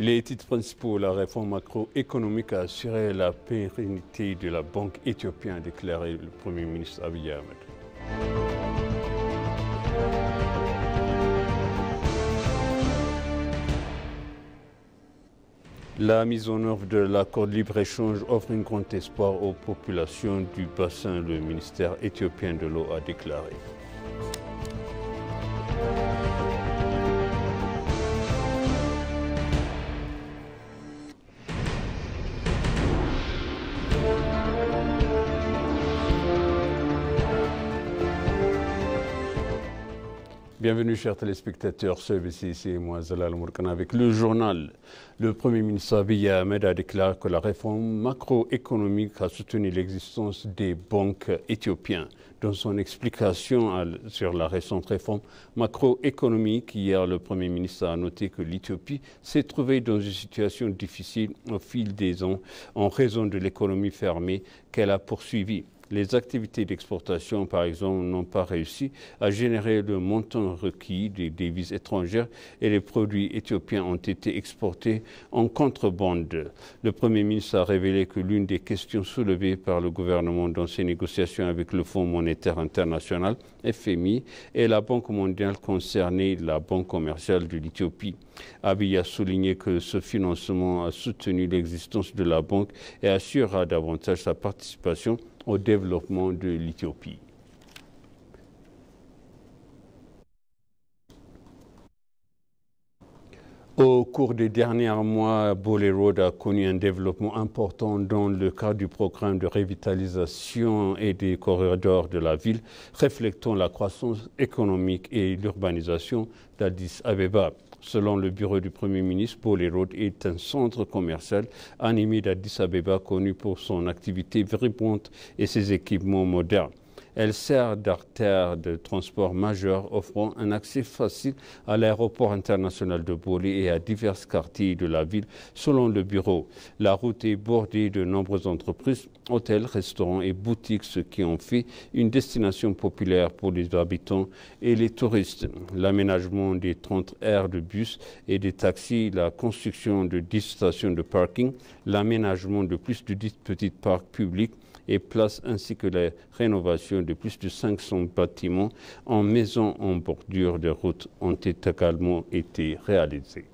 Les titres principaux, la réforme macroéconomique a assuré la pérennité de la Banque éthiopienne, a déclaré le Premier ministre Abiy Ahmed. La mise en œuvre de l'accord de libre-échange offre un grand espoir aux populations du bassin, le ministère éthiopien de l'eau a déclaré. Bienvenue chers téléspectateurs, c'est moi Zalal Mourkana avec le journal. Le Premier ministre Abiy Ahmed a déclaré que la réforme macroéconomique a soutenu l'existence des banques éthiopiennes. Dans son explication sur la récente réforme macroéconomique, hier le Premier ministre a noté que l'Éthiopie s'est trouvée dans une situation difficile au fil des ans en raison de l'économie fermée qu'elle a poursuivie. Les activités d'exportation, par exemple, n'ont pas réussi à générer le montant requis des devises étrangères et les produits éthiopiens ont été exportés en contrebande. Le Premier ministre a révélé que l'une des questions soulevées par le gouvernement dans ses négociations avec le Fonds monétaire international, FMI, et la Banque mondiale concernait la banque commerciale de l'Éthiopie. Abiy a souligné que ce financement a soutenu l'existence de la banque et assurera davantage sa participation au développement de l'Éthiopie. Au cours des derniers mois, Bole Road a connu un développement important dans le cadre du programme de revitalisation et des corridors de la ville, reflétant la croissance économique et l'urbanisation d'Addis Abeba. Selon le bureau du Premier ministre, Bole Road est un centre commercial animé d'Addis Abeba connu pour son activité vibrante et ses équipements modernes. Elle sert d'artère de transport majeur, offrant un accès facile à l'aéroport international de Bole et à divers quartiers de la ville, selon le bureau. La route est bordée de nombreuses entreprises, hôtels, restaurants et boutiques, ce qui en fait une destination populaire pour les habitants et les touristes. L'aménagement des 30 aires de bus et des taxis, la construction de 10 stations de parking, l'aménagement de plus de 10 petits parcs publics et places ainsi que la rénovation de plus de 500 bâtiments en maisons en bordure de route ont également été réalisés.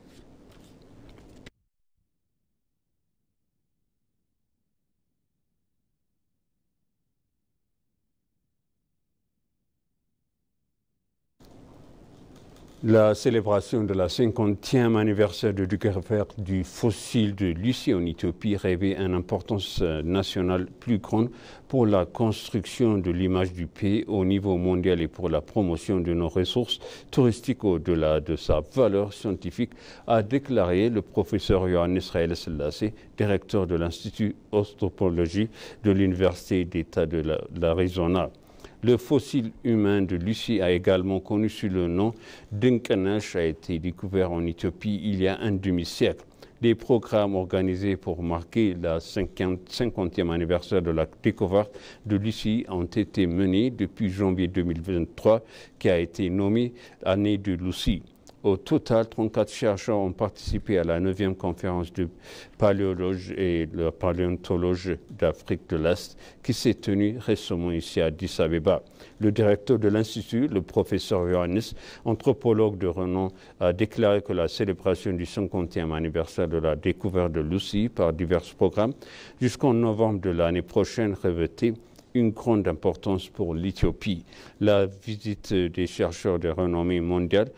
La célébration de la 50e anniversaire de découverte du fossile de Lucie en Éthiopie revêt une importance nationale plus grande pour la construction de l'image du pays au niveau mondial et pour la promotion de nos ressources touristiques au-delà de sa valeur scientifique, a déclaré le professeur Yohannes Haile Selassie, directeur de l'Institut d'anthropologie de l'Université d'État de l'Arizona. Le fossile humain de Lucie a également connu sous le nom d'Inkanesh a été découvert en Éthiopie il y a un demi-siècle. Des programmes organisés pour marquer le 50e anniversaire de la découverte de Lucie ont été menés depuis janvier 2023, qui a été nommé année de Lucie. Au total, 34 chercheurs ont participé à la 9e conférence de paléologie et de paléontologie d'Afrique de l'Est qui s'est tenue récemment ici à Addis Abeba. Le directeur de l'Institut, le professeur Yohannes, anthropologue de renom, a déclaré que la célébration du 50e anniversaire de la découverte de Lucie par divers programmes jusqu'en novembre de l'année prochaine revêtait une grande importance pour l'Éthiopie. La visite des chercheurs de renommée mondiale,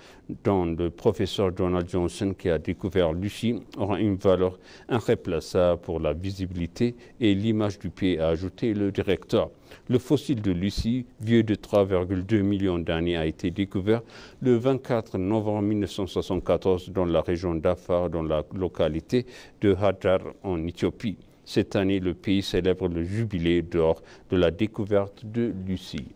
dont le professeur Donald Johnson qui a découvert Lucie, aura une valeur irréplaçable pour la visibilité et l'image du pays, a ajouté le directeur. Le fossile de Lucie, vieux de 3,2 millions d'années, a été découvert le 24 novembre 1974 dans la région d'Afar, dans la localité de Hadar en Éthiopie. Cette année, le pays célèbre le jubilé d'or de la découverte de Lucie.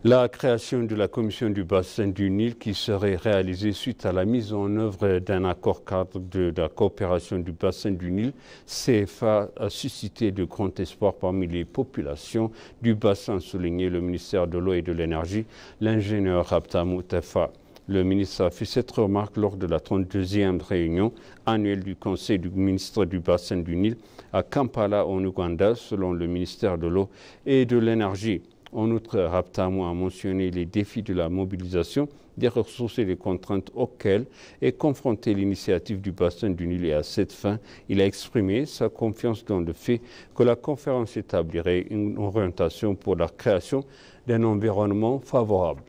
La création de la commission du bassin du Nil qui serait réalisée suite à la mise en œuvre d'un accord cadre de la coopération du bassin du Nil, CFA, a suscité de grands espoirs parmi les populations du bassin, souligné le ministère de l'Eau et de l'Énergie, l'ingénieur Rabta Moutafa. Le ministre a fait cette remarque lors de la 32e réunion annuelle du Conseil du ministre du bassin du Nil à Kampala, en Ouganda, selon le ministère de l'Eau et de l'Énergie. En outre, Rabtamou a mentionné les défis de la mobilisation des ressources et les contraintes auxquelles est confrontée l'initiative du bassin du Nil, et à cette fin, il a exprimé sa confiance dans le fait que la conférence établirait une orientation pour la création d'un environnement favorable.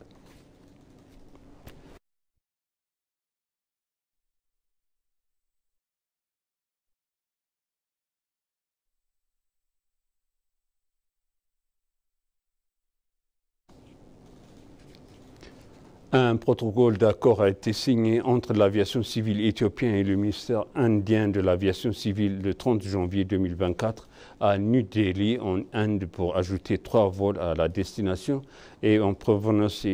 Un protocole d'accord a été signé entre l'aviation civile éthiopienne et le ministère indien de l'aviation civile le 30 janvier 2024 à New Delhi, en Inde, pour ajouter 3 vols à la destination et en provenance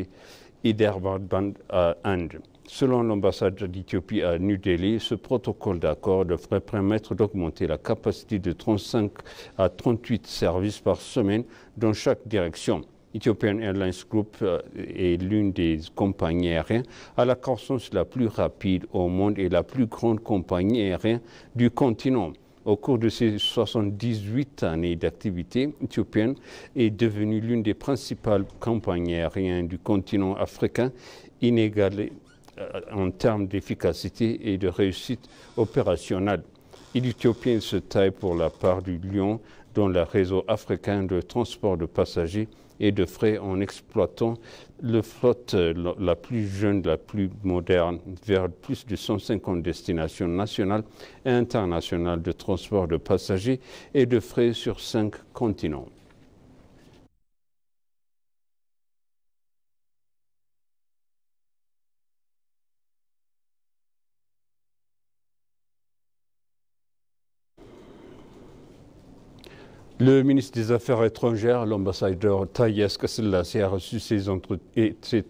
Hyderabad à Inde. Selon l'ambassade d'Éthiopie à New Delhi, ce protocole d'accord devrait permettre d'augmenter la capacité de 35 à 38 services par semaine dans chaque direction. Ethiopian Airlines Group est l'une des compagnies aériennes à la croissance la plus rapide au monde et la plus grande compagnie aérienne du continent. Au cours de ses 78 années d'activité, Ethiopian est devenue l'une des principales compagnies aériennes du continent africain, inégalée en termes d'efficacité et de réussite opérationnelle. L'Éthiopien se taille pour la part du lion dans le réseau africain de transport de passagers et de frais, en exploitant la flotte la plus jeune, la plus moderne, vers plus de 150 destinations nationales et internationales de transport de passagers et de frais sur 5 continents. Le ministre des Affaires étrangères, l'ambassadeur Taye Asquith-Selassie, a reçu s'est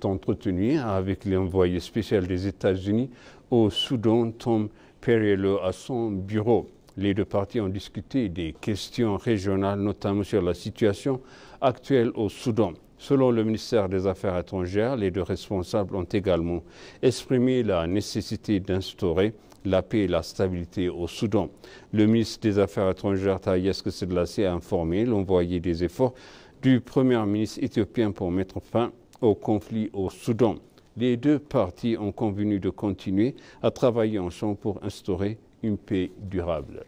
entretenu avec l'envoyé spécial des États-Unis au Soudan, Tom Perriello, à son bureau. Les deux parties ont discuté des questions régionales, notamment sur la situation actuelle au Soudan. Selon le ministère des Affaires étrangères, les deux responsables ont également exprimé la nécessité d'instaurer la paix et la stabilité au Soudan. Le ministre des Affaires étrangères, Taye Asquith-Selassie, a informé l'envoyé des efforts du Premier ministre éthiopien pour mettre fin au conflit au Soudan. Les deux parties ont convenu de continuer à travailler ensemble pour instaurer une paix durable.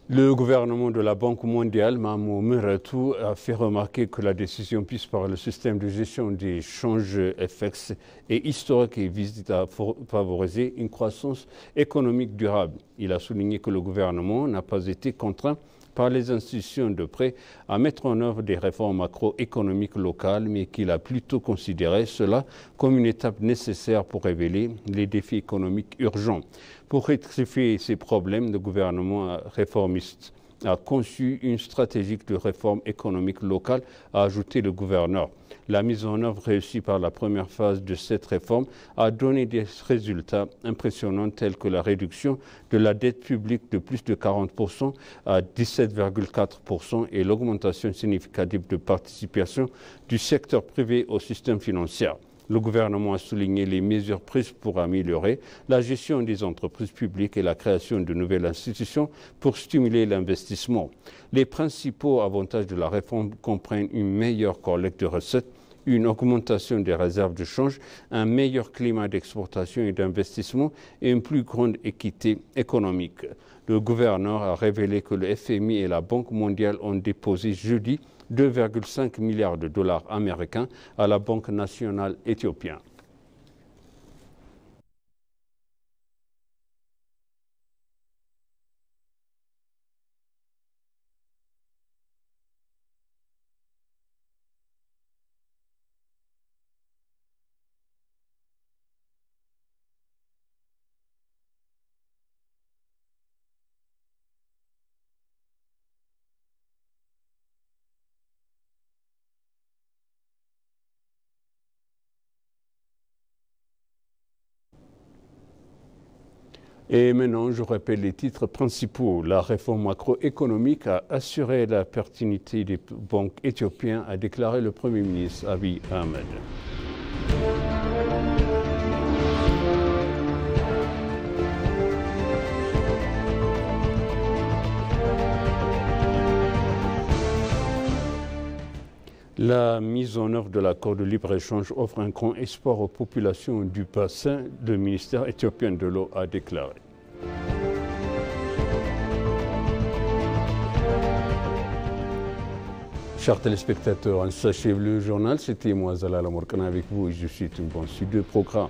Le gouvernement de la Banque mondiale, Mamou Meratou, a fait remarquer que la décision prise par le système de gestion des changes FX est historique et vise à favoriser une croissance économique durable. Il a souligné que le gouvernement n'a pas été contraint par les institutions de prêt à mettre en œuvre des réformes macroéconomiques locales, mais qu'il a plutôt considéré cela comme une étape nécessaire pour révéler les défis économiques urgents. Pour rectifier ces problèmes, le gouvernement réformiste a conçu une stratégie de réforme économique locale, a ajouté le gouverneur. La mise en œuvre réussie par la première phase de cette réforme a donné des résultats impressionnants tels que la réduction de la dette publique de plus de 40% à 17,4% et l'augmentation significative de participation du secteur privé au système financier. Le gouvernement a souligné les mesures prises pour améliorer la gestion des entreprises publiques et la création de nouvelles institutions pour stimuler l'investissement. Les principaux avantages de la réforme comprennent une meilleure collecte de recettes, une augmentation des réserves de change, un meilleur climat d'exportation et d'investissement et une plus grande équité économique. Le gouverneur a révélé que le FMI et la Banque mondiale ont déposé jeudi 2,5 milliards de dollars américains à la Banque nationale éthiopienne. Et maintenant, je rappelle les titres principaux. La réforme macroéconomique a assuré la pérennité des banques éthiopiennes, a déclaré le Premier ministre Abiy Ahmed. La mise en œuvre de l'accord de libre-échange offre un grand espoir aux populations du bassin, le ministère éthiopien de l'eau a déclaré. Chers téléspectateurs, ainsi s'achève le journal. C'était moi, Zalal Amorkana, avec vous et je suis une bonne suite de programme.